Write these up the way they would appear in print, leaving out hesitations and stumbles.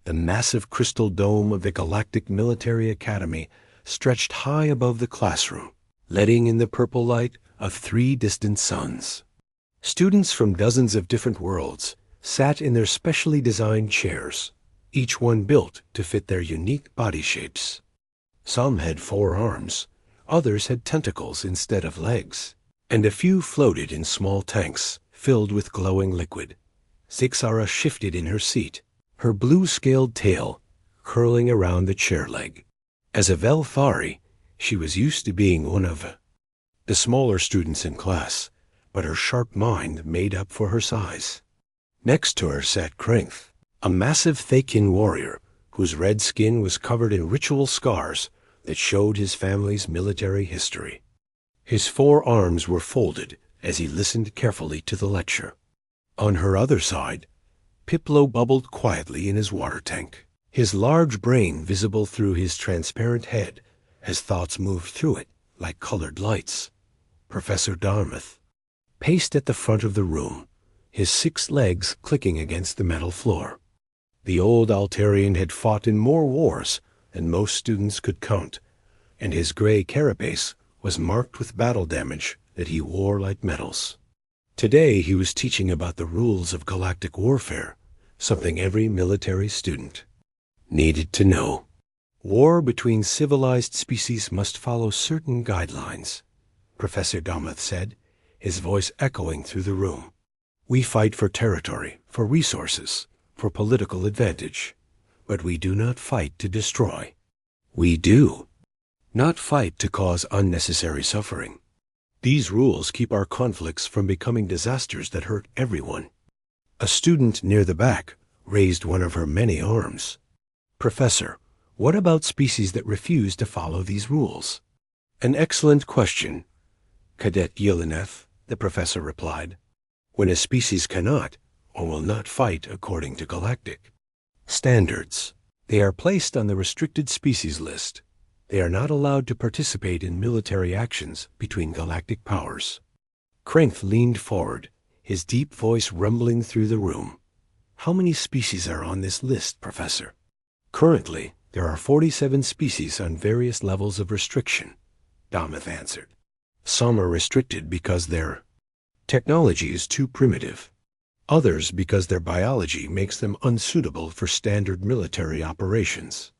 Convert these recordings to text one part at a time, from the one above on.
The massive crystal dome of the Galactic Military Academy stretched high above the classroom, letting in the purple light of 3 distant suns. Students from dozens of different worlds sat in their specially designed chairs, each one built to fit their unique body shapes. Some had 4 arms, others had tentacles instead of legs, and a few floated in small tanks filled with glowing liquid. Zixara shifted in her seat, her blue-scaled tail curling around the chair leg. As a Velthari, she was used to being one of the smaller students in class, but her sharp mind made up for her size. Next to her sat Krenth, a massive Thakin warrior whose red skin was covered in ritual scars that showed his family's military history. His 4 arms were folded as he listened carefully to the lecture. On her other side, Piplo bubbled quietly in his water tank, his large brain visible through his transparent head as thoughts moved through it like colored lights. Professor Dartmouth paced at the front of the room, his 6 legs clicking against the metal floor. The old Altarian had fought in more wars than most students could count, and his gray carapace was marked with battle damage that he wore like medals. Today he was teaching about the rules of galactic warfare, something every military student needed to know. War between civilized species must follow certain guidelines, Professor Dartmouth said, his voice echoing through the room. We fight for territory, for resources, for political advantage, but we do not fight to destroy. We do not fight to cause unnecessary suffering. These rules keep our conflicts from becoming disasters that hurt everyone. A student near the back raised one of her many arms. Professor, what about species that refuse to follow these rules? An excellent question, Cadet Yelineth, the professor replied. When a species cannot or will not fight according to galactic standards, they are placed on the restricted species list. They are not allowed to participate in military actions between galactic powers. Krenth leaned forward, his deep voice rumbling through the room. How many species are on this list, Professor? Currently, there are 47 species on various levels of restriction, Dartmouth answered. Some are restricted because their technology is too primitive. Others because their biology makes them unsuitable for standard military operations.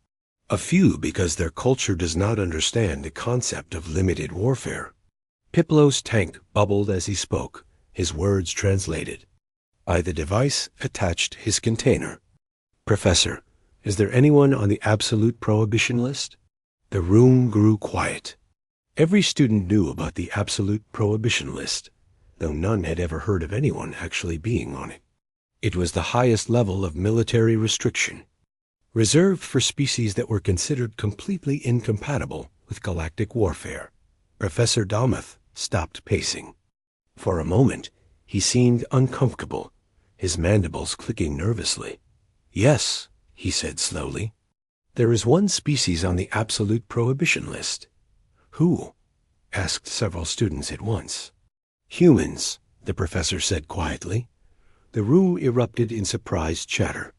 A few because their culture does not understand the concept of limited warfare. Piplo's tank bubbled as he spoke, his words translated by the device attached to his container. Professor, is there anyone on the absolute prohibition list? The room grew quiet. Every student knew about the absolute prohibition list, though none had ever heard of anyone actually being on it. It was the highest level of military restriction, reserved for species that were considered completely incompatible with galactic warfare. Professor Dartmouth stopped pacing. For a moment, he seemed uncomfortable, his mandibles clicking nervously. Yes, he said slowly. There is one species on the absolute prohibition list. Who? Asked several students at once. Humans, the professor said quietly. The room erupted in surprised chatter.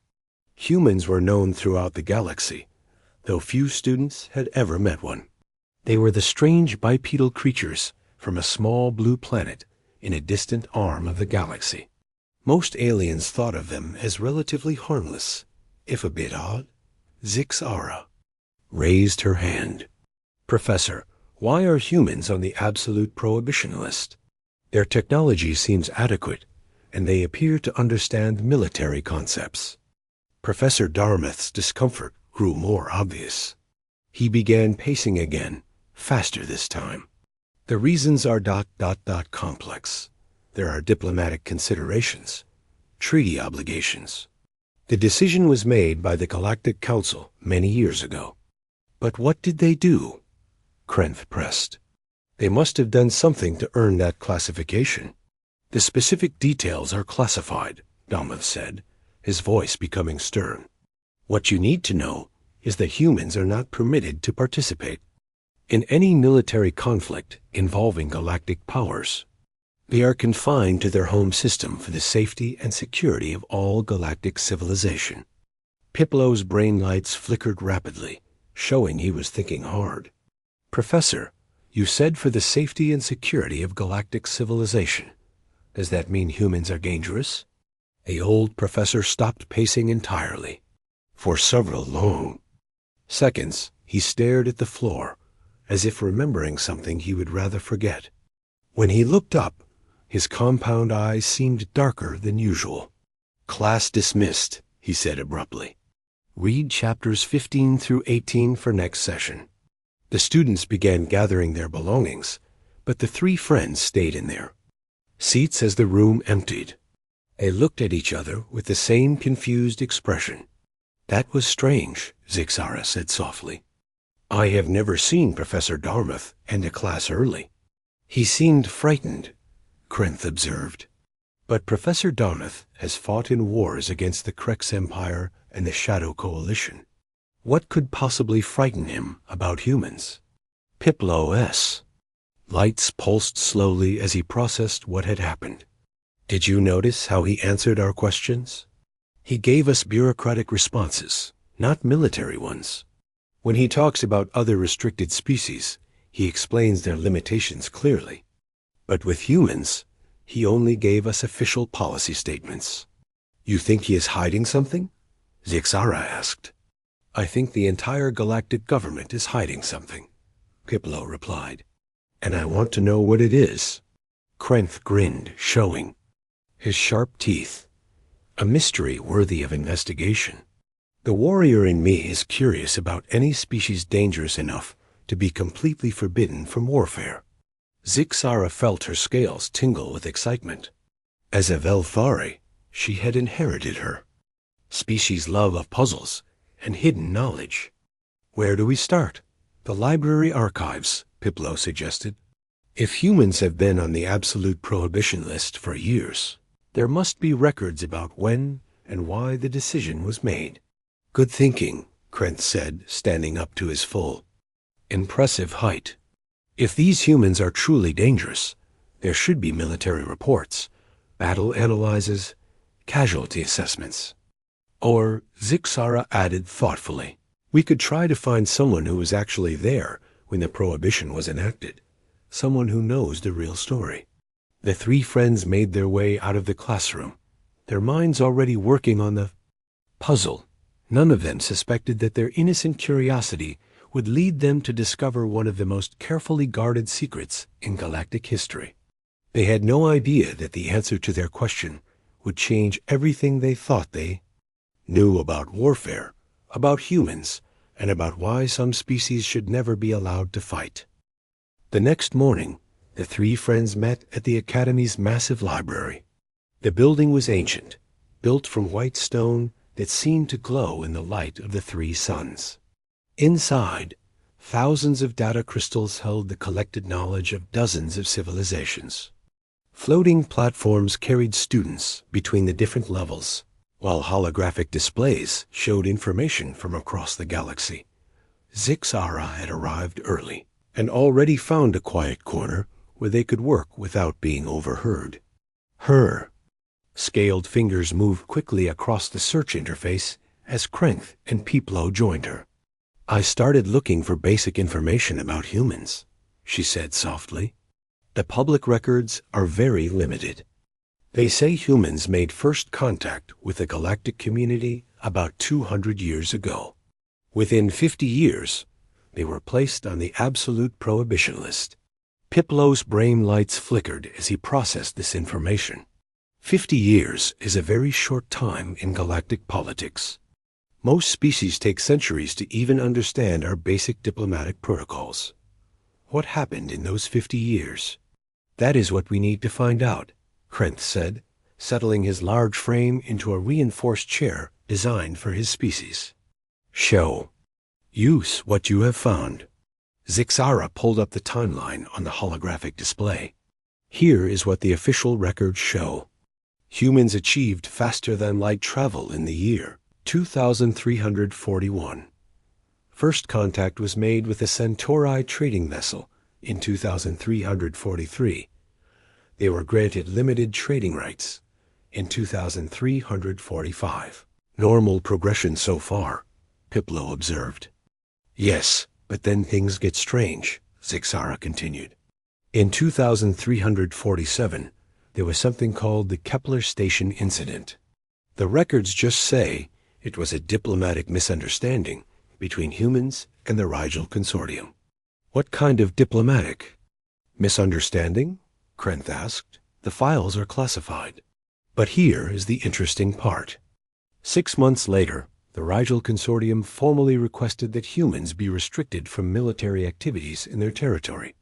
Humans were known throughout the galaxy, though few students had ever met one. They were the strange bipedal creatures from a small blue planet in a distant arm of the galaxy. Most aliens thought of them as relatively harmless, if a bit odd. Zixara raised her hand. Professor, why are humans on the absolute prohibition list? Their technology seems adequate, and they appear to understand military concepts. Professor Dartmouth's discomfort grew more obvious. He began pacing again, faster this time. The reasons are ... complex. There are diplomatic considerations, treaty obligations. The decision was made by the Galactic Council many years ago. But what did they do? Krenth pressed. They must have done something to earn that classification. The specific details are classified, Dartmouth said, his voice becoming stern. What you need to know is that humans are not permitted to participate in any military conflict involving galactic powers. They are confined to their home system for the safety and security of all galactic civilization. Piplo's brain lights flickered rapidly, showing he was thinking hard. Professor, you said for the safety and security of galactic civilization. Does that mean humans are dangerous? The old professor stopped pacing entirely. For several long seconds, he stared at the floor, as if remembering something he would rather forget. When he looked up, his compound eyes seemed darker than usual. Class dismissed, he said abruptly. Read chapters 15 through 18 for next session. The students began gathering their belongings, but the three friends stayed in their seats as the room emptied. They looked at each other with the same confused expression. That was strange, Zixara said softly. I have never seen Professor Dartmouth end a class early. He seemed frightened, Krenth observed. But Professor Dartmouth has fought in wars against the Krex Empire and the Shadow Coalition. What could possibly frighten him about humans? Piplo's lights pulsed slowly as he processed what had happened. Did you notice how he answered our questions? He gave us bureaucratic responses, not military ones. When he talks about other restricted species, he explains their limitations clearly. But with humans, he only gave us official policy statements. You think he is hiding something? Zixara asked. I think the entire galactic government is hiding something, Piplo replied. And I want to know what it is. Krenth grinned, showing his sharp teeth. A mystery worthy of investigation. The warrior in me is curious about any species dangerous enough to be completely forbidden from warfare. Zixara felt her scales tingle with excitement. As a Velfari, she had inherited her species' love of puzzles and hidden knowledge. Where do we start? The library archives, Piplo suggested. If humans have been on the absolute prohibition list for years, there must be records about when and why the decision was made. Good thinking, Krenth said, standing up to his full, impressive height. If these humans are truly dangerous, there should be military reports, battle analyses, casualty assessments. Or, Zixara added thoughtfully, we could try to find someone who was actually there when the prohibition was enacted, someone who knows the real story. The three friends made their way out of the classroom, their minds already working on the puzzle. None of them suspected that their innocent curiosity would lead them to discover one of the most carefully guarded secrets in galactic history. They had no idea that the answer to their question would change everything they thought they knew about warfare, about humans, and about why some species should never be allowed to fight. The next morning, the three friends met at the Academy's massive library. The building was ancient, built from white stone that seemed to glow in the light of the three suns. Inside, thousands of data crystals held the collected knowledge of dozens of civilizations. Floating platforms carried students between the different levels, while holographic displays showed information from across the galaxy. Zixara had arrived early and already found a quiet corner where they could work without being overheard. Her scaled fingers moved quickly across the search interface as Krenth and Piplo joined her. I started looking for basic information about humans, she said softly. The public records are very limited. They say humans made first contact with the galactic community about 200 years ago. Within 50 years, they were placed on the absolute prohibition list. Piplo's brain lights flickered as he processed this information. 50 years is a very short time in galactic politics. Most species take centuries to even understand our basic diplomatic protocols. What happened in those 50 years? That is what we need to find out, Krenth said, settling his large frame into a reinforced chair designed for his species. Show. Use what you have found. Zixara pulled up the timeline on the holographic display. Here is what the official records show. Humans achieved faster-than-light travel in the year 2341. First contact was made with a Centauri trading vessel in 2343. They were granted limited trading rights in 2345. Normal progression so far, Piplo observed. Yes, but then things get strange, Zixara continued. In 2347, there was something called the Kepler Station Incident. The records just say it was a diplomatic misunderstanding between humans and the Rigel Consortium. What kind of diplomatic misunderstanding? Krenth asked. The files are classified. But here is the interesting part. 6 months later, the Rigel Consortium formally requested that humans be restricted from military activities in their territory.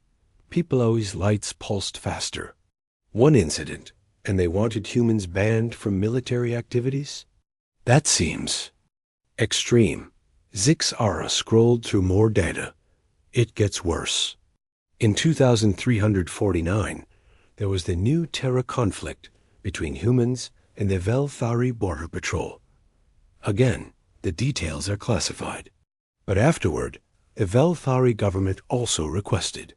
Piplo's lights pulsed faster. One incident, and they wanted humans banned from military activities? That seems extreme. Zixara scrolled through more data. It gets worse. In 2349, there was the new Terra conflict between humans and the Velthari Border Patrol. Again, the details are classified. But afterward, the Velthari government also requested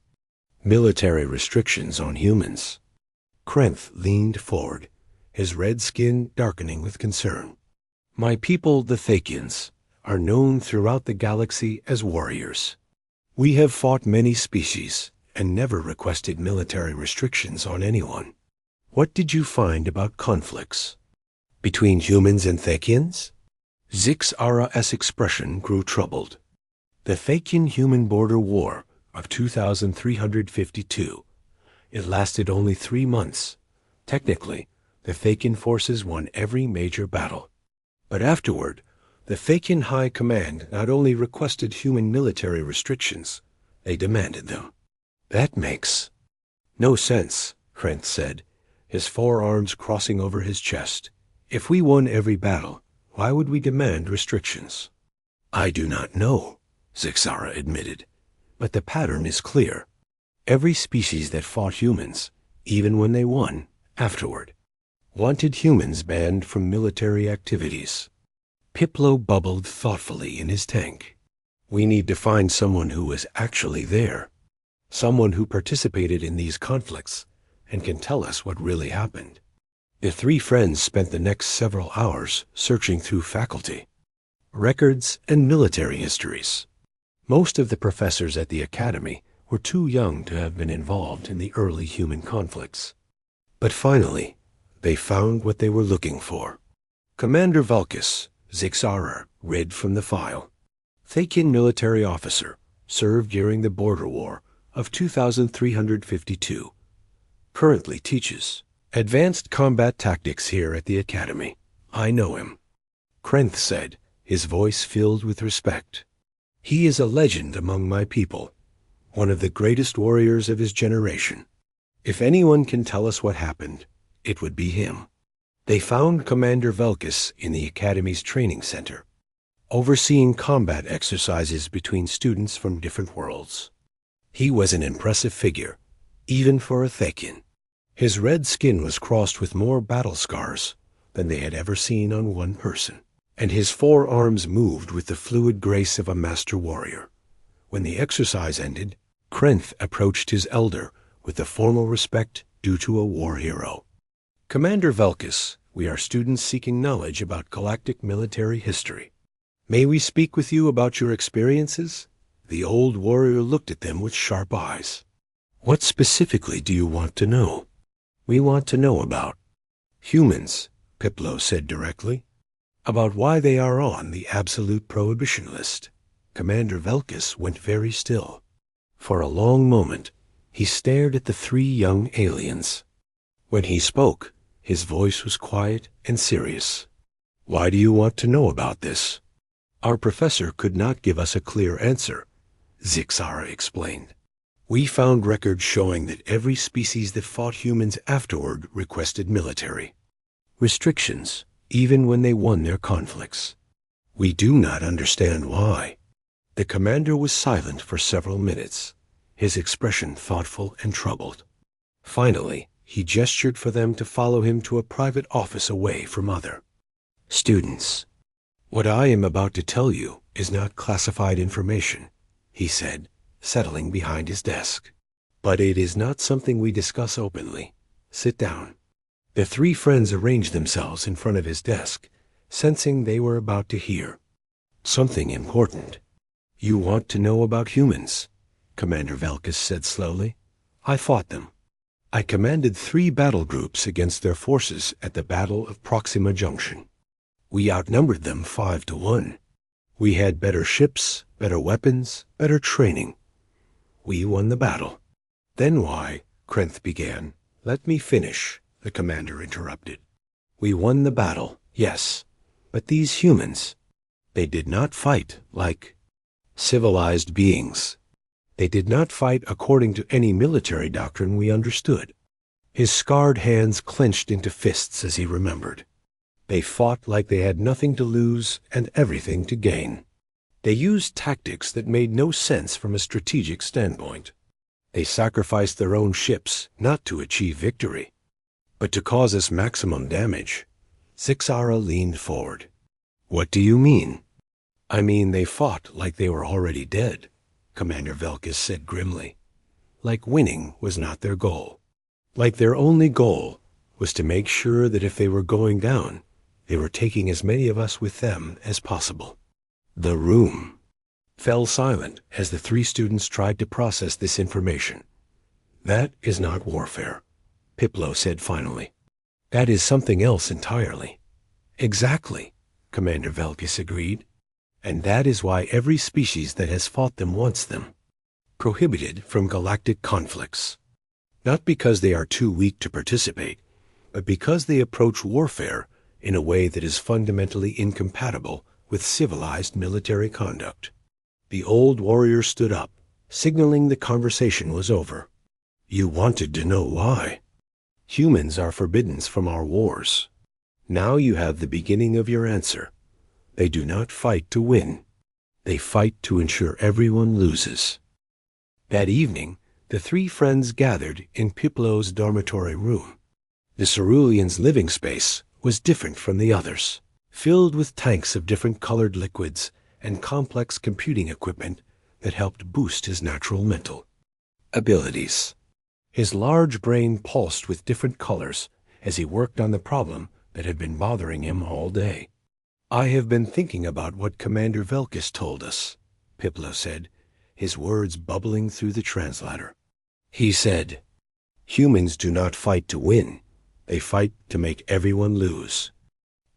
military restrictions on humans. Krenth leaned forward, his red skin darkening with concern. My people, the Thakians, are known throughout the galaxy as warriors. We have fought many species and never requested military restrictions on anyone. What did you find about conflicts between humans and Thakians? Zixara's expression grew troubled. The Thakian-human border war of 2352. It lasted only 3 months. Technically, the Thakian forces won every major battle. But afterward, the Thakian High Command not only requested human military restrictions, they demanded them. That makes no sense, Krenth said, his forearms crossing over his chest. If we won every battle, why would we demand restrictions? I do not know, Zixara admitted, but the pattern is clear. Every species that fought humans, even when they won, afterward, wanted humans banned from military activities. Piplo bubbled thoughtfully in his tank. We need to find someone who was actually there, someone who participated in these conflicts and can tell us what really happened. The 3 friends spent the next several hours searching through faculty, records, and military histories. Most of the professors at the academy were too young to have been involved in the early human conflicts. But finally, they found what they were looking for. Commander Valkis, Zixara read from the file. Thakian military officer, served during the border war of 2352. Currently teaches advanced combat tactics here at the academy. I know him, Krenth said, his voice filled with respect. He is a legend among my people, one of the greatest warriors of his generation. If anyone can tell us what happened, it would be him. They found Commander Velkis in the Academy's training center, overseeing combat exercises between students from different worlds. He was an impressive figure, even for a Thakian. His red skin was crossed with more battle scars than they had ever seen on one person, and his forearms moved with the fluid grace of a master warrior. When the exercise ended, Krenth approached his elder with the formal respect due to a war hero. Commander Velkis, we are students seeking knowledge about galactic military history. May we speak with you about your experiences? The old warrior looked at them with sharp eyes. What specifically do you want to know? We want to know about humans, Piplo said directly. About why they are on the absolute prohibition list. Commander Velkis went very still. For a long moment, he stared at the 3 young aliens. When he spoke, his voice was quiet and serious. Why do you want to know about this? Our professor could not give us a clear answer, Zixara explained. We found records showing that every species that fought humans afterward requested military restrictions, even when they won their conflicts. We do not understand why. The commander was silent for several minutes, his expression thoughtful and troubled. Finally, he gestured for them to follow him to a private office away from other students. What I am about to tell you is not classified information, he said, settling behind his desk. But it is not something we discuss openly. Sit down. The 3 friends arranged themselves in front of his desk sensing they were about to hear something important. "You want to know about humans," Commander Velkus said slowly. "I fought them. I commanded 3 battle groups against their forces at the Battle of Proxima Junction. We outnumbered them 5 to 1. We had better ships, better weapons, better training. We won the battle." "Then why?" Krenth began. "Let me finish," the commander interrupted. "We won the battle, yes, but these humans, they did not fight like civilized beings. They did not fight according to any military doctrine we understood." His scarred hands clenched into fists as he remembered. They fought like they had nothing to lose and everything to gain. They used tactics that made no sense from a strategic standpoint. They sacrificed their own ships not to achieve victory, but to cause us maximum damage. Zixara leaned forward. "What do you mean?" "I mean they fought like they were already dead," Commander Velkus said grimly. "Like winning was not their goal. Like their only goal was to make sure that if they were going down, they were taking as many of us with them as possible." The room fell silent as the 3 students tried to process this information. "That is not warfare," Piplo said finally. "That is something else entirely." "Exactly," Commander Velkus agreed. "And that is why every species that has fought them wants them. Prohibited from galactic conflicts. Not because they are too weak to participate, but because they approach warfare in a way that is fundamentally incompatible with civilized military conduct." The old warrior stood up, signaling the conversation was over. "You wanted to know why. Humans are forbidden from our wars. Now you have the beginning of your answer. They do not fight to win. They fight to ensure everyone loses." That evening, the 3 friends gathered in Piplo's dormitory room. The Cerulean's living space was different from the others, filled with tanks of different colored liquids and complex computing equipment that helped boost his natural mental abilities. His large brain pulsed with different colors as he worked on the problem that had been bothering him all day. "I have been thinking about what Commander Velkus told us," Piplo said, his words bubbling through the translator. He said, "Humans do not fight to win. They fight to make everyone lose.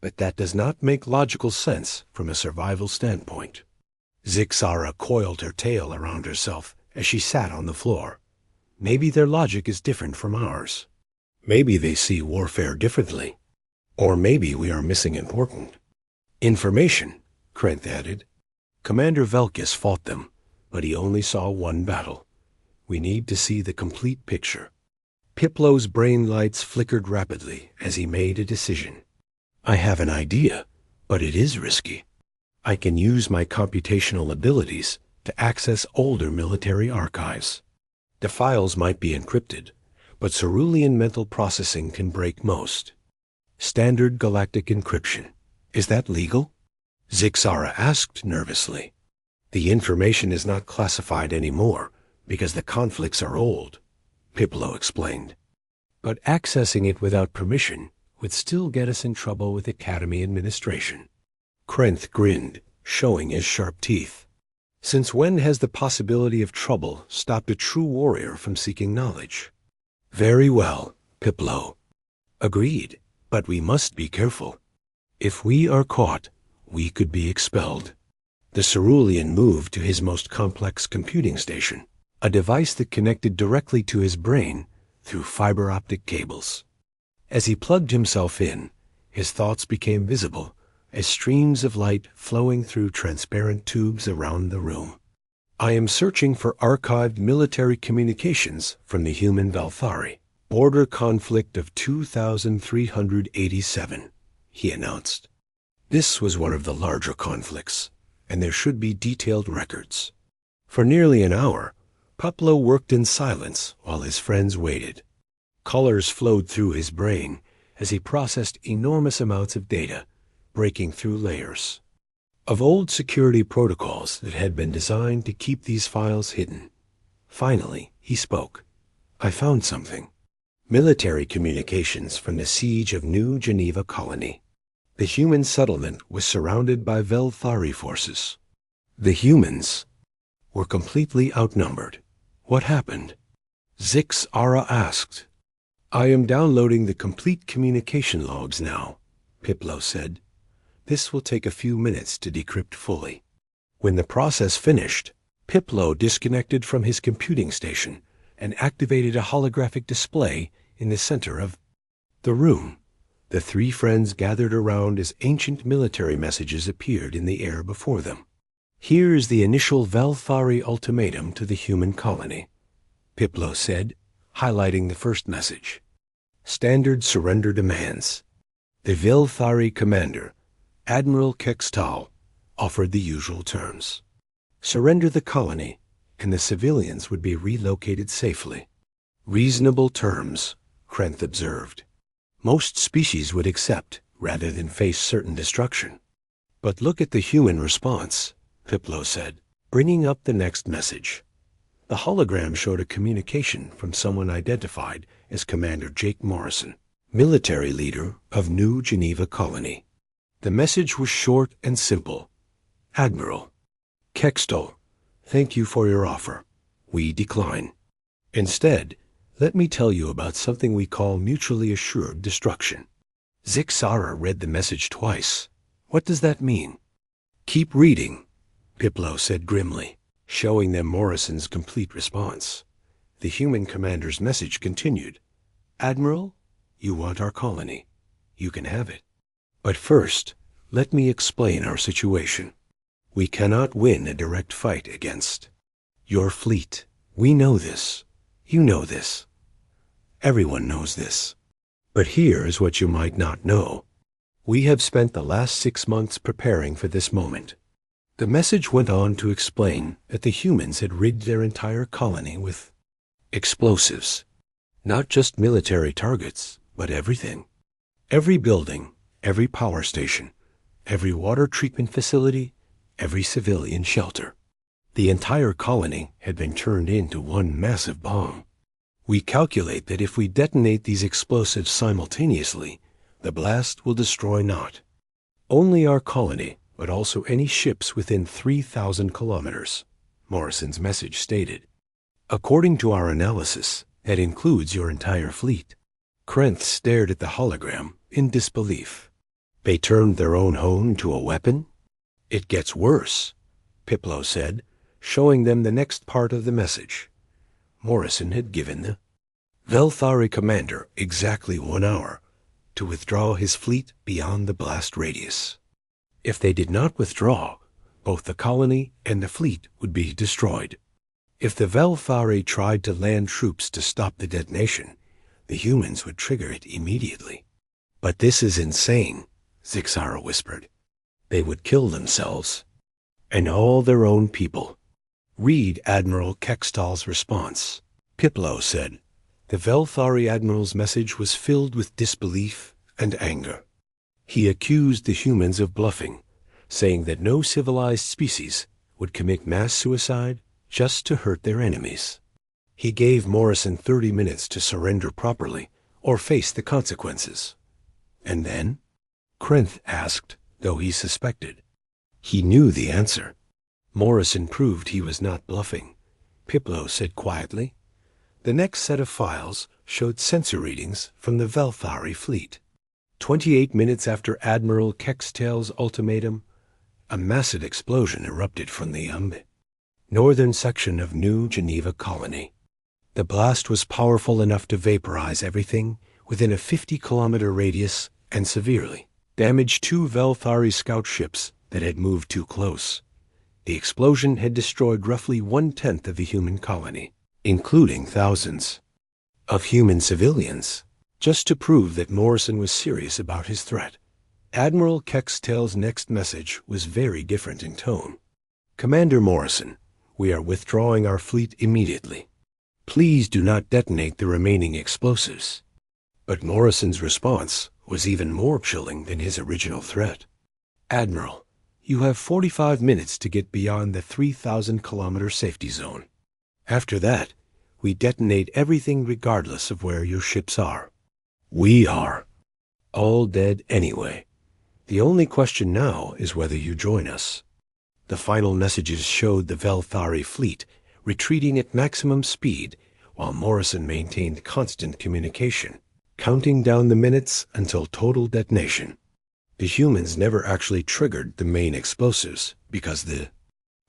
But that does not make logical sense from a survival standpoint." Zixara coiled her tail around herself as she sat on the floor. "Maybe their logic is different from ours. Maybe they see warfare differently. Or maybe we are missing important information," Krenth added. "Commander Velkus fought them, but he only saw one battle. We need to see the complete picture." Piplo's brain lights flickered rapidly as he made a decision. "I have an idea, but it is risky. I can use my computational abilities to access older military archives. The files might be encrypted, but Cerulean mental processing can break most. Standard galactic encryption. Is that legal?" Zixara asked nervously. "The information is not classified anymore because the conflicts are old," Piplo explained. "But accessing it without permission would still get us in trouble with Academy administration." Krenth grinned, showing his sharp teeth. "Since when has the possibility of trouble stopped a true warrior from seeking knowledge?" "Very well, Piplo. Agreed, but we must be careful. If we are caught, we could be expelled." The Cerulean moved to his most complex computing station, a device that connected directly to his brain through fiber optic cables. As he plugged himself in, his thoughts became visible as streams of light flowing through transparent tubes around the room. "I am searching for archived military communications from the human Valthari. Border conflict of 2387, he announced. This was one of the larger conflicts, and there should be detailed records. For nearly an hour, Piplo worked in silence while his friends waited. Colors flowed through his brain as he processed enormous amounts of data, breaking through layers of old security protocols that had been designed to keep these files hidden. Finally, he spoke. "I found something. Military communications from the siege of New Geneva Colony. The human settlement was surrounded by Velthari forces. The humans were completely outnumbered. What happened? Zix-Ara asked. I am downloading the complete communication logs now, Piplo said. This will take a few minutes to decrypt fully. When the process finished, Piplo disconnected from his computing station and activated a holographic display in the center of the room. The three friends gathered around as ancient military messages appeared in the air before them. Here is the initial Velthari ultimatum to the human colony, Piplo said, highlighting the first message. Standard surrender demands. The Velthari commander, Admiral Kextal, offered the usual terms. Surrender the colony, and the civilians would be relocated safely. Reasonable terms, Krenth observed. Most species would accept, rather than face certain destruction. But look at the human response, Piplo said, bringing up the next message. The hologram showed a communication from someone identified as Commander Jake Morrison, military leader of New Geneva Colony. The message was short and simple. Admiral Kextal, thank you for your offer. We decline. Instead, let me tell you about something we call mutually assured destruction. Zix-Ara read the message twice. What does that mean? Keep reading, Piplo said grimly, showing them Morrison's complete response. The human commander's message continued. Admiral, you want our colony. You can have it. But first, let me explain our situation. We cannot win a direct fight against your fleet. We know this. You know this. Everyone knows this. But here is what you might not know. We have spent the last 6 months preparing for this moment. The message went on to explain that the humans had rigged their entire colony with explosives. Not just military targets, but everything. Every building, every power station, every water treatment facility, every civilian shelter. The entire colony had been turned into one massive bomb. We calculate that if we detonate these explosives simultaneously, the blast will destroy not only our colony, but also any ships within 3,000 kilometers, Morrison's message stated. According to our analysis, that includes your entire fleet. Krenth stared at the hologram in disbelief. They turned their own home into a weapon? It gets worse, Piplo said, showing them the next part of the message. Morrison had given the Velthari commander exactly 1 hour to withdraw his fleet beyond the blast radius. If they did not withdraw, both the colony and the fleet would be destroyed. If the Velthari tried to land troops to stop the detonation, the humans would trigger it immediately. But this is insane, Zix-Ara whispered. They would kill themselves and all their own people. Read Admiral Kextal's response. Piplo said. The Velthari admiral's message was filled with disbelief and anger. He accused the humans of bluffing, saying that no civilized species would commit mass suicide just to hurt their enemies. He gave Morrison 30 minutes to surrender properly or face the consequences. And then? Krenth asked, though he suspected. He knew the answer. Morrison proved he was not bluffing. Piplo said quietly. The next set of files showed sensor readings from the Velthari fleet. 28 minutes after Admiral Kextal's ultimatum, a massive explosion erupted from the northern section of New Geneva Colony. The blast was powerful enough to vaporize everything within a 50-kilometer radius and severely damaged 2 Velthari scout ships that had moved too close. The explosion had destroyed roughly 1/10 of the human colony, including thousands of human civilians, just to prove that Morrison was serious about his threat. Admiral Kextal's next message was very different in tone. Commander Morrison, we are withdrawing our fleet immediately. Please do not detonate the remaining explosives. But Morrison's response was even more chilling than his original threat. Admiral, you have 45 minutes to get beyond the 3,000-kilometer safety zone. After that, we detonate everything regardless of where your ships are. We are all dead anyway. The only question now is whether you join us. The final messages showed the Velthari fleet retreating at maximum speed while Morrison maintained constant communication, counting down the minutes until total detonation. The humans never actually triggered the main explosives because the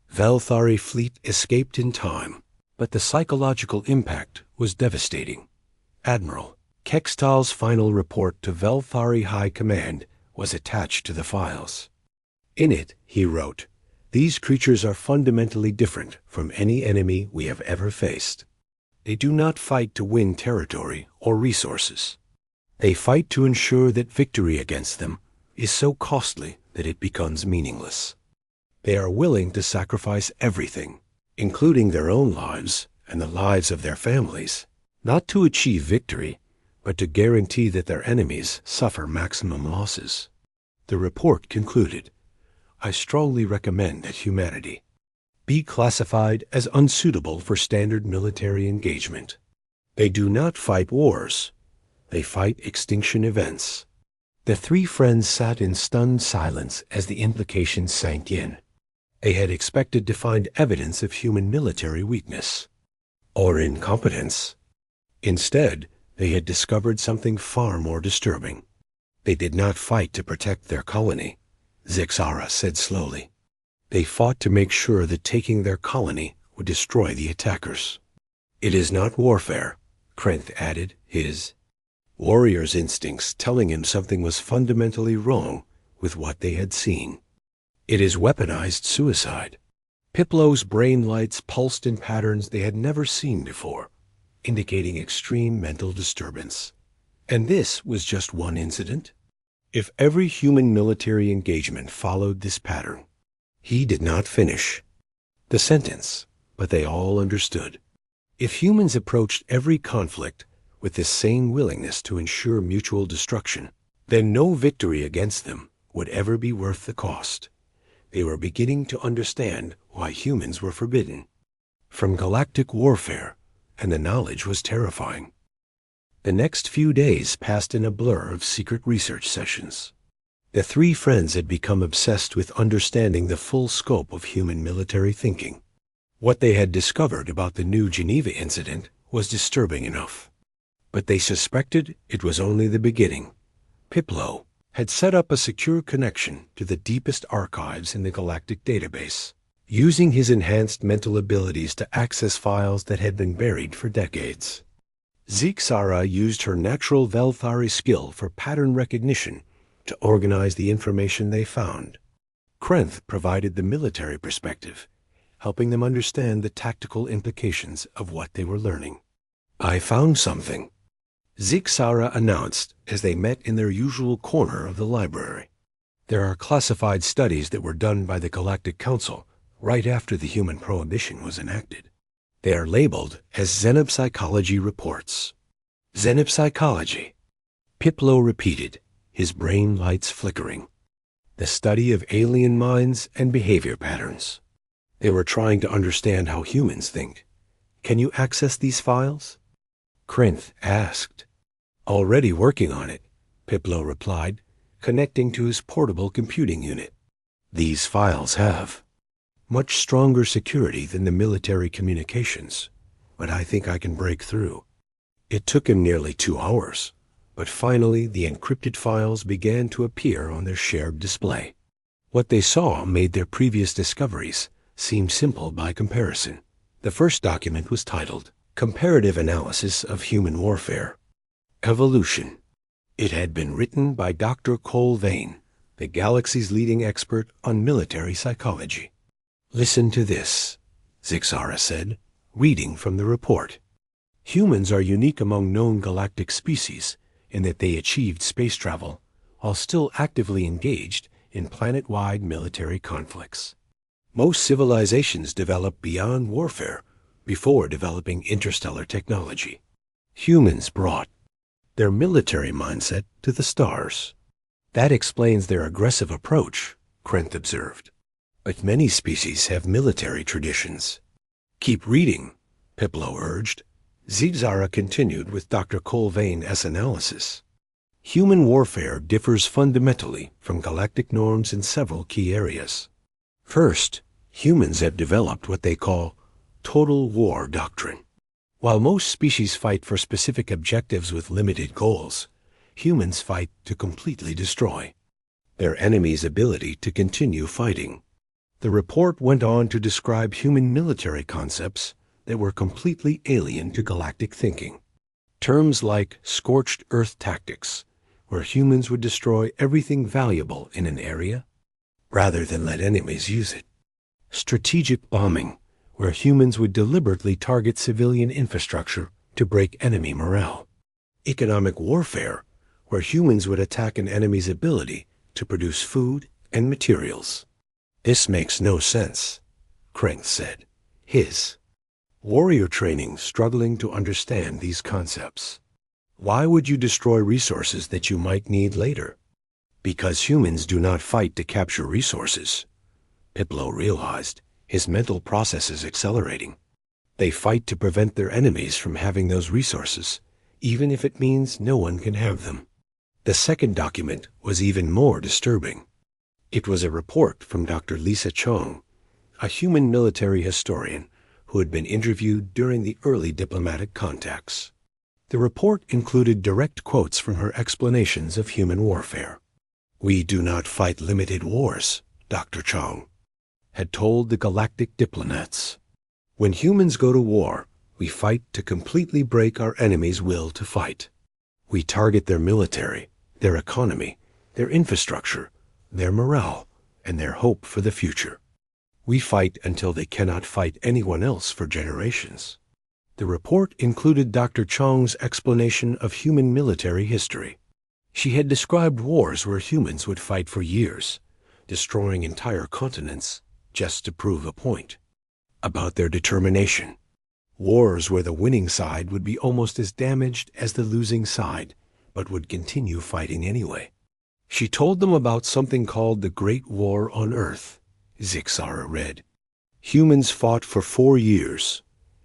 Velthari fleet escaped in time, but the psychological impact was devastating. Admiral Kextal's final report to Velthari High Command was attached to the files. In it, he wrote, "These creatures are fundamentally different from any enemy we have ever faced. They do not fight to win territory or resources. They fight to ensure that victory against them is so costly that it becomes meaningless. They are willing to sacrifice everything, including their own lives and the lives of their families, not to achieve victory, but to guarantee that their enemies suffer maximum losses." The report concluded, "I strongly recommend that humanity be classified as unsuitable for standard military engagement. They do not fight wars. They fight extinction events." The three friends sat in stunned silence as the implications sank in. They had expected to find evidence of human military weakness or incompetence. Instead, they had discovered something far more disturbing. They did not fight to protect their colony, Zixara said slowly. They fought to make sure that taking their colony would destroy the attackers. "It is not warfare," Krenth added, his warrior's instincts telling him something was fundamentally wrong with what they had seen. "It is weaponized suicide." Piplo's brain lights pulsed in patterns they had never seen before, indicating extreme mental disturbance. And this was just one incident. If every human military engagement followed this pattern. He did not finish the sentence, but they all understood. If humans approached every conflict with this same willingness to ensure mutual destruction, then no victory against them would ever be worth the cost. They were beginning to understand why humans were forbidden from galactic warfare, and the knowledge was terrifying. The next few days passed in a blur of secret research sessions. The three friends had become obsessed with understanding the full scope of human military thinking. What they had discovered about the New Geneva incident was disturbing enough, but they suspected it was only the beginning. Piplo had set up a secure connection to the deepest archives in the galactic database, using his enhanced mental abilities to access files that had been buried for decades. Zixara used her natural Velthari skill for pattern recognition to organize the information they found. Krenth provided the military perspective, helping them understand the tactical implications of what they were learning. "I found something," Zixara announced as they met in their usual corner of the library. "There are classified studies that were done by the Galactic Council right after the human prohibition was enacted. They are labeled as xenopsychology reports." "Xenopsychology," Piplo repeated, his brain lights flickering. "The study of alien minds and behavior patterns. They were trying to understand how humans think. Can you access these files?" Krenth asked. "Already working on it," Piplo replied, connecting to his portable computing unit. "These files have much stronger security than the military communications, but I think I can break through." It took him nearly 2 hours, but finally the encrypted files began to appear on their shared display. What they saw made their previous discoveries seem simple by comparison. The first document was titled Comparative Analysis of Human Warfare. Evolution. It had been written by Dr. Cole Vane, the galaxy's leading expert on military psychology. "Listen to this," Zixara said, reading from the report. "Humans are unique among known galactic species in that they achieved space travel while still actively engaged in planet-wide military conflicts. Most civilizations develop beyond warfare before developing interstellar technology. Humans brought their military mindset to the stars. That explains their aggressive approach," Krenth observed. "But many species have military traditions." "Keep reading," Piplo urged. Zixara continued with Dr. Colvain's analysis. Human warfare differs fundamentally from galactic norms in several key areas. First, humans have developed what they call total war doctrine. While most species fight for specific objectives with limited goals, humans fight to completely destroy their enemy's ability to continue fighting. The report went on to describe human military concepts that were completely alien to galactic thinking. Terms like scorched earth tactics, where humans would destroy everything valuable in an area rather than let enemies use it. Strategic bombing, where humans would deliberately target civilian infrastructure to break enemy morale. Economic warfare, where humans would attack an enemy's ability to produce food and materials. This makes no sense, Krenth said, his warrior training struggling to understand these concepts. Why would you destroy resources that you might need later? Because humans do not fight to capture resources, Piplo realized, his mental processes accelerating. They fight to prevent their enemies from having those resources, even if it means no one can have them. The second document was even more disturbing. It was a report from Dr. Lisa Chong, a human military historian who had been interviewed during the early diplomatic contacts. The report included direct quotes from her explanations of human warfare. "We do not fight limited wars," Dr. Chong had told the galactic diplomats. "When humans go to war, we fight to completely break our enemy's will to fight. We target their military, their economy, their infrastructure, their morale, and their hope for the future. We fight until they cannot fight anyone else for generations." The report included Dr. Chong's explanation of human military history. She had described wars where humans would fight for years, destroying entire continents just to prove a point about their determination. Wars where the winning side would be almost as damaged as the losing side, but would continue fighting anyway. She told them about something called the Great War on Earth, Zixara read. Humans fought for 4 years,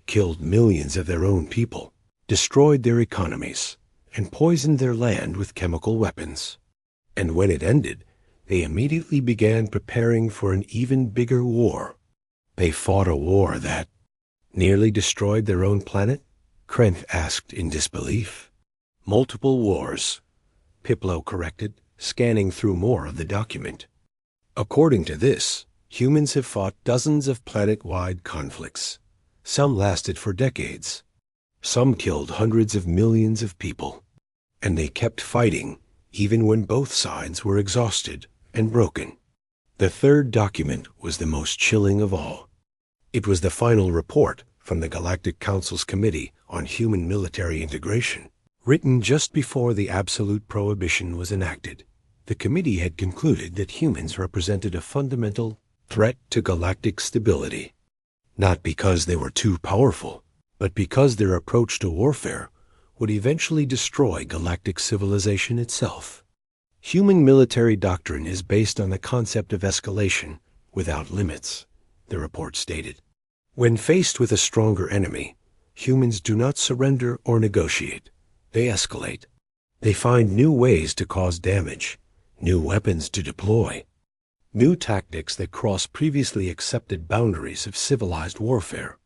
killed millions of their own people, destroyed their economies, and poisoned their land with chemical weapons. And when it ended, they immediately began preparing for an even bigger war. They fought a war that nearly destroyed their own planet? Krenth asked in disbelief. Multiple wars, Piplo corrected, scanning through more of the document. According to this, humans have fought dozens of planet-wide conflicts. Some lasted for decades. Some killed hundreds of millions of people. And they kept fighting even when both sides were exhausted and broken. The third document was the most chilling of all. It was the final report from the Galactic Council's Committee on Human Military Integration. Written just before the absolute prohibition was enacted, the committee had concluded that humans represented a fundamental threat to galactic stability, not because they were too powerful, but because their approach to warfare would eventually destroy galactic civilization itself. Human military doctrine is based on the concept of escalation without limits, the report stated. When faced with a stronger enemy, humans do not surrender or negotiate. They escalate. They find new ways to cause damage, new weapons to deploy, new tactics that cross previously accepted boundaries of civilized warfare.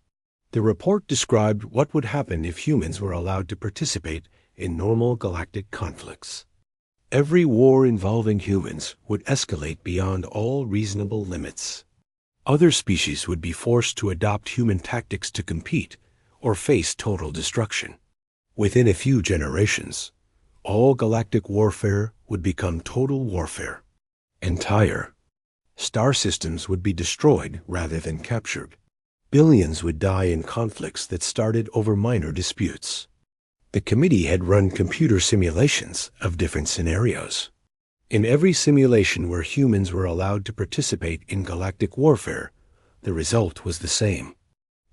The report described what would happen if humans were allowed to participate in normal galactic conflicts. Every war involving humans would escalate beyond all reasonable limits. Other species would be forced to adopt human tactics to compete or face total destruction. Within a few generations, all galactic warfare would become total warfare. Entire star systems would be destroyed rather than captured. Billions would die in conflicts that started over minor disputes. The committee had run computer simulations of different scenarios. In every simulation where humans were allowed to participate in galactic warfare, the result was the same.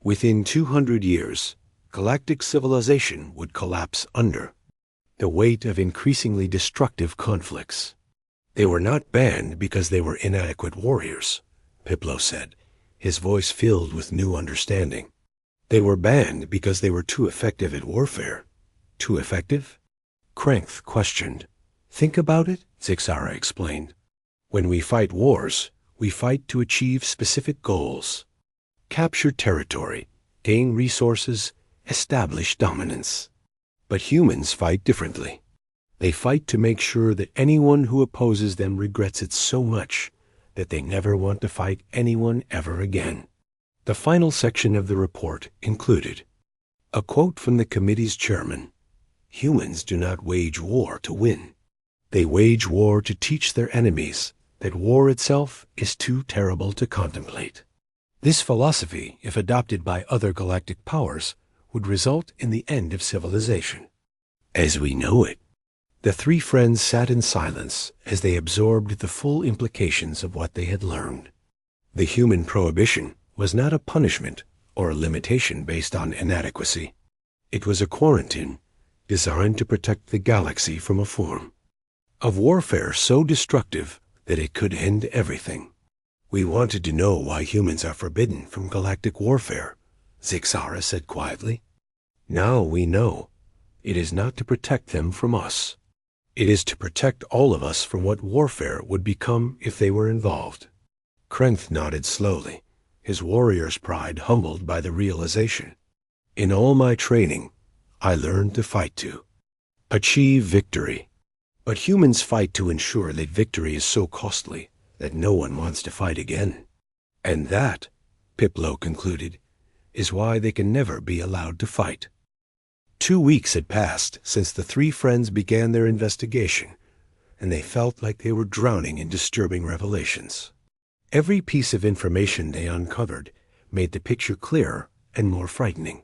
Within 200 years, galactic civilization would collapse under the weight of increasingly destructive conflicts. They were not banned because they were inadequate warriors, Piplo said, his voice filled with new understanding. They were banned because they were too effective at warfare. Too effective? Krenth questioned. Think about it, Zixara explained. When we fight wars, we fight to achieve specific goals. Capture territory, gain resources, establish dominance. But humans fight differently. They fight to make sure that anyone who opposes them regrets it so much that they never want to fight anyone ever again. The final section of the report included a quote from the committee's chairman: "Humans do not wage war to win. They wage war to teach their enemies that war itself is too terrible to contemplate." This philosophy, if adopted by other galactic powers, would result in the end of civilization as we know it. The three friends sat in silence as they absorbed the full implications of what they had learned. The human prohibition was not a punishment or a limitation based on inadequacy. It was a quarantine designed to protect the galaxy from a form of warfare so destructive that it could end everything. "We wanted to know why humans are forbidden from galactic warfare," Zixara said quietly. "Now we know. It is not to protect them from us. It is to protect all of us from what warfare would become if they were involved." Krenth nodded slowly, his warrior's pride humbled by the realization. "In all my training, I learned to fight to achieve victory. But humans fight to ensure that victory is so costly that no one wants to fight again. And that," Piplo concluded, "is why they can never be allowed to fight." 2 weeks had passed since the three friends began their investigation, and they felt like they were drowning in disturbing revelations. Every piece of information they uncovered made the picture clearer and more frightening.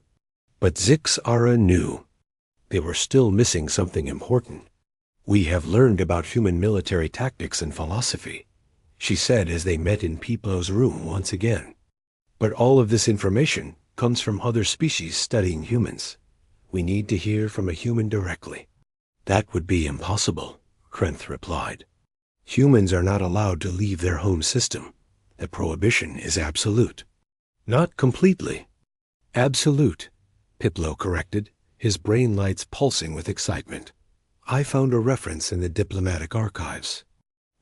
But Zixara knew they were still missing something important. "We have learned about human military tactics and philosophy," she said as they met in Piplo's room once again. "But all of this information comes from other species studying humans. We need to hear from a human directly." "That would be impossible," Krenth replied. "Humans are not allowed to leave their home system. The prohibition is absolute." "Not completely." "Absolute," Piplo corrected, his brain lights pulsing with excitement. "I found a reference in the diplomatic archives.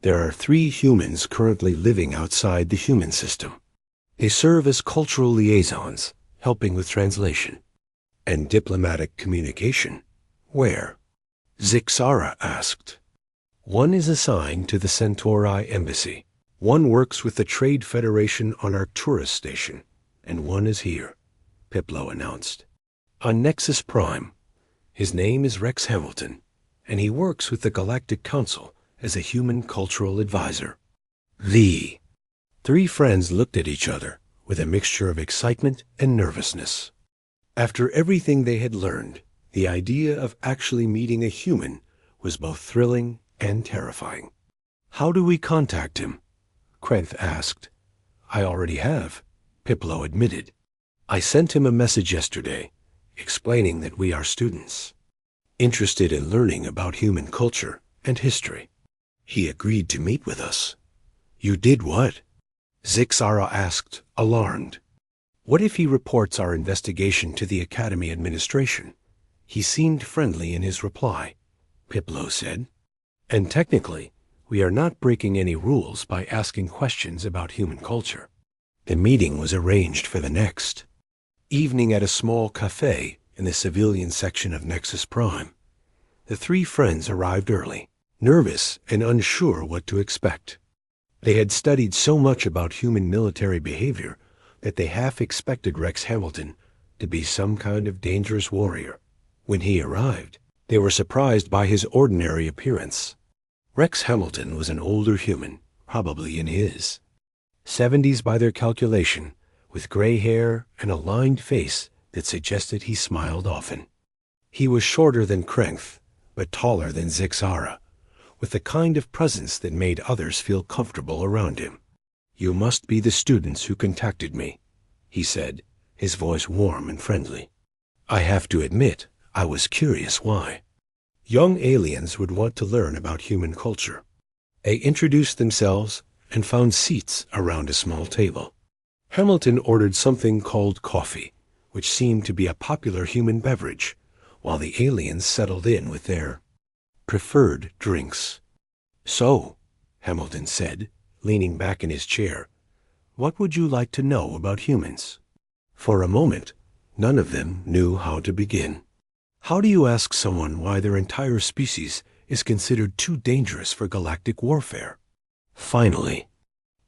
There are 3 humans currently living outside the human system. They serve as cultural liaisons, helping with translation and diplomatic communication." "Where?" Zixara asked. "One is assigned to the Centauri embassy. One works with the Trade Federation on Arcturus station, and one is here," Piplo announced. "On Nexus Prime. His name is Rex Hamilton, and he works with the Galactic Council as a human cultural advisor." The 3 friends looked at each other with a mixture of excitement and nervousness. After everything they had learned, the idea of actually meeting a human was both thrilling and terrifying. "How do we contact him?" Krenth asked. "I already have," Piplo admitted. "I sent him a message yesterday, explaining that we are students, interested in learning about human culture and history. He agreed to meet with us." "You did what?" Zixara asked, alarmed. "What if he reports our investigation to the Academy administration?" "He seemed friendly in his reply," Piplo said. "And technically, we are not breaking any rules by asking questions about human culture." The meeting was arranged for the next evening at a small cafe in the civilian section of Nexus Prime. The 3 friends arrived early, nervous and unsure what to expect. They had studied so much about human military behavior that they half expected Rex Hamilton to be some kind of dangerous warrior. When he arrived, they were surprised by his ordinary appearance. Rex Hamilton was an older human, probably in his 70s by their calculation, with gray hair and a lined face that suggested he smiled often. He was shorter than Krenth, but taller than Zixara, with the kind of presence that made others feel comfortable around him. "You must be the students who contacted me," he said, his voice warm and friendly. "I have to admit, I was curious why." Young aliens would want to learn about human culture. They introduced themselves and found seats around a small table. Hamilton ordered something called coffee, which seemed to be a popular human beverage, while the aliens settled in with their preferred drinks. "So," Hamilton said, leaning back in his chair, "what would you like to know about humans?" For a moment, none of them knew how to begin. How do you ask someone why their entire species is considered too dangerous for galactic warfare? Finally,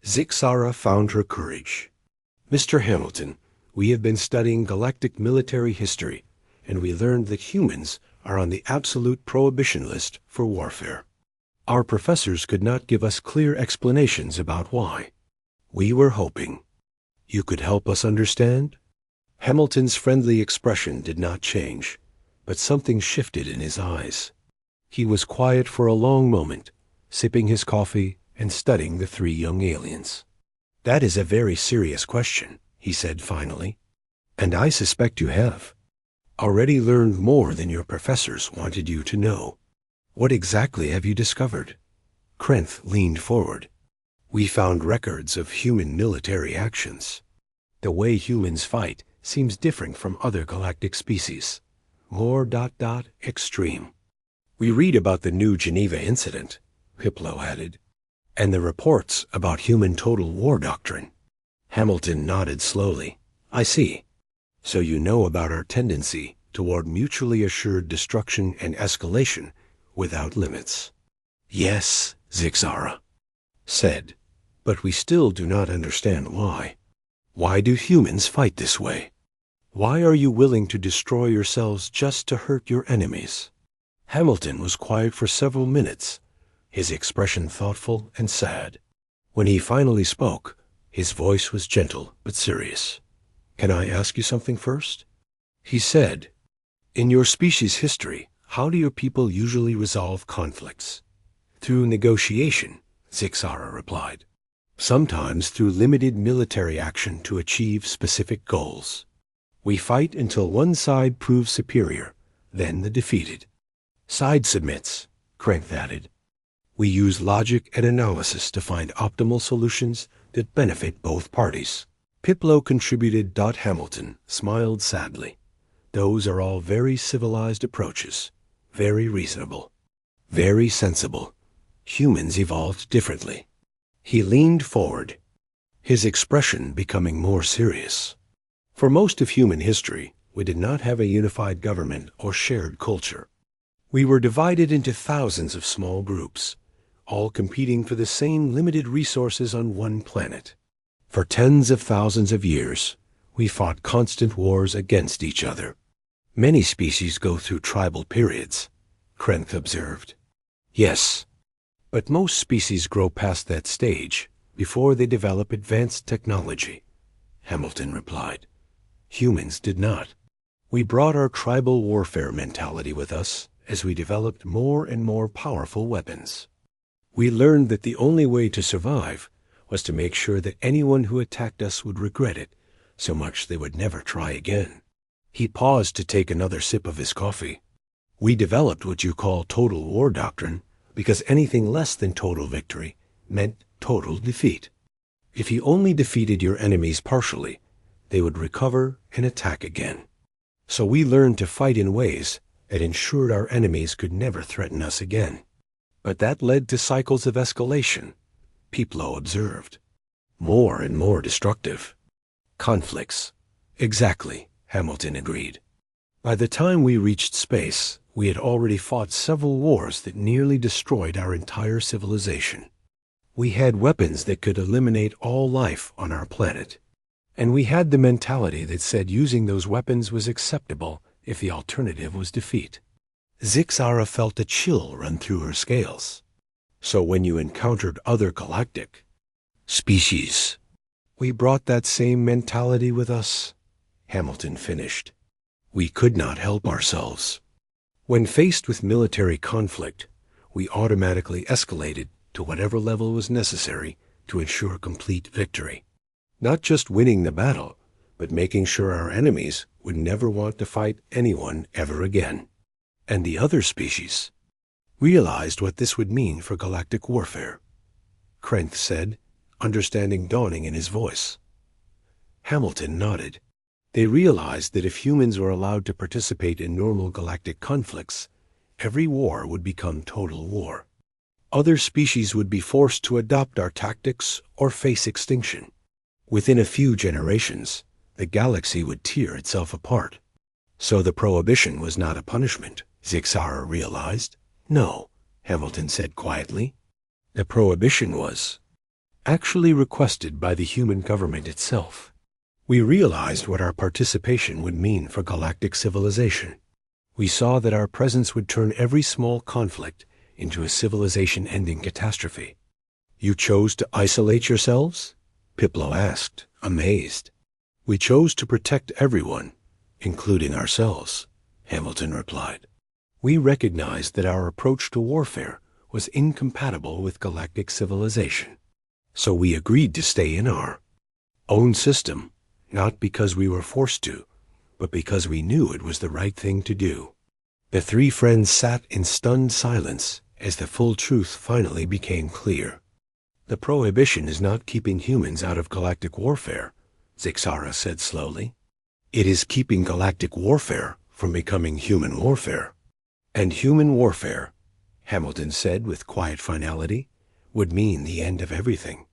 Zixara found her courage. "Mr. Hamilton, we have been studying galactic military history, and we learned that humans are on the absolute prohibition list for warfare. Our professors could not give us clear explanations about why. We were hoping you could help us understand." Hamilton's friendly expression did not change, but something shifted in his eyes. He was quiet for a long moment, sipping his coffee and studying the three young aliens. "That is a very serious question," he said finally, "and I suspect you have already learned more than your professors wanted you to know. What exactly have you discovered?" Krenth leaned forward. "We found records of human military actions. The way humans fight seems different from other galactic species. More ... extreme. We read about the New Geneva incident," Piplo added, "and the reports about human total war doctrine." Hamilton nodded slowly. "I see. So you know about our tendency toward mutually assured destruction and escalation without limits." "Yes," Zixara said, "but we still do not understand why. Why do humans fight this way? Why are you willing to destroy yourselves just to hurt your enemies?" Hamilton was quiet for several minutes, his expression thoughtful and sad. When he finally spoke, his voice was gentle but serious. "Can I ask you something first?" He said, "In your species' history, how do your people usually resolve conflicts?" "Through negotiation," Zixara replied. "Sometimes through limited military action to achieve specific goals. We fight until one side proves superior, then the defeated side submits," Krenth added. "We use logic and analysis to find optimal solutions that benefit both parties." Piplo contributed. Hamilton smiled sadly. "Those are all very civilized approaches, very reasonable, very sensible. Humans evolved differently." He leaned forward, his expression becoming more serious. "For most of human history, we did not have a unified government or shared culture. We were divided into thousands of small groups, all competing for the same limited resources on one planet. For tens of thousands of years, we fought constant wars against each other. Many species go through tribal periods," Krenth observed. "Yes, but most species grow past that stage before they develop advanced technology," Hamilton replied. "Humans did not. We brought our tribal warfare mentality with us as we developed more and more powerful weapons. We learned that the only way to survive was to make sure that anyone who attacked us would regret it so much they would never try again." He paused to take another sip of his coffee. "We developed what you call total war doctrine because anything less than total victory meant total defeat. If you only defeated your enemies partially, they would recover and attack again. So we learned to fight in ways that ensured our enemies could never threaten us again. But that led to cycles of escalation," Piplo observed. "More and more destructive. Conflicts." "Exactly," Hamilton agreed. "By the time we reached space, we had already fought several wars that nearly destroyed our entire civilization. We had weapons that could eliminate all life on our planet. And we had the mentality that said using those weapons was acceptable if the alternative was defeat." Zixara felt a chill run through her scales. "So when you encountered other galactic species, we brought that same mentality with us," Hamilton finished. "We could not help ourselves. When faced with military conflict, we automatically escalated to whatever level was necessary to ensure complete victory. Not just winning the battle, but making sure our enemies would never want to fight anyone ever again. And the other species realized what this would mean for galactic warfare," Krenth said, understanding dawning in his voice. Hamilton nodded. "They realized that if humans were allowed to participate in normal galactic conflicts, every war would become total war. Other species would be forced to adopt our tactics or face extinction. Within a few generations, the galaxy would tear itself apart. So the prohibition was not a punishment, Zixara realized. No, Hamilton said quietly. The prohibition was actually requested by the human government itself. We realized what our participation would mean for galactic civilization. We saw that our presence would turn every small conflict into a civilization-ending catastrophe. You chose to isolate yourselves? Piplo asked, amazed. We chose to protect everyone, including ourselves, Hamilton replied. We recognized that our approach to warfare was incompatible with galactic civilization. So we agreed to stay in our own system, not because we were forced to, but because we knew it was the right thing to do. The three friends sat in stunned silence as the full truth finally became clear. The prohibition is not keeping humans out of galactic warfare, Zixara said slowly. It is keeping galactic warfare from becoming human warfare. And human warfare, Hamilton said with quiet finality, would mean the end of everything.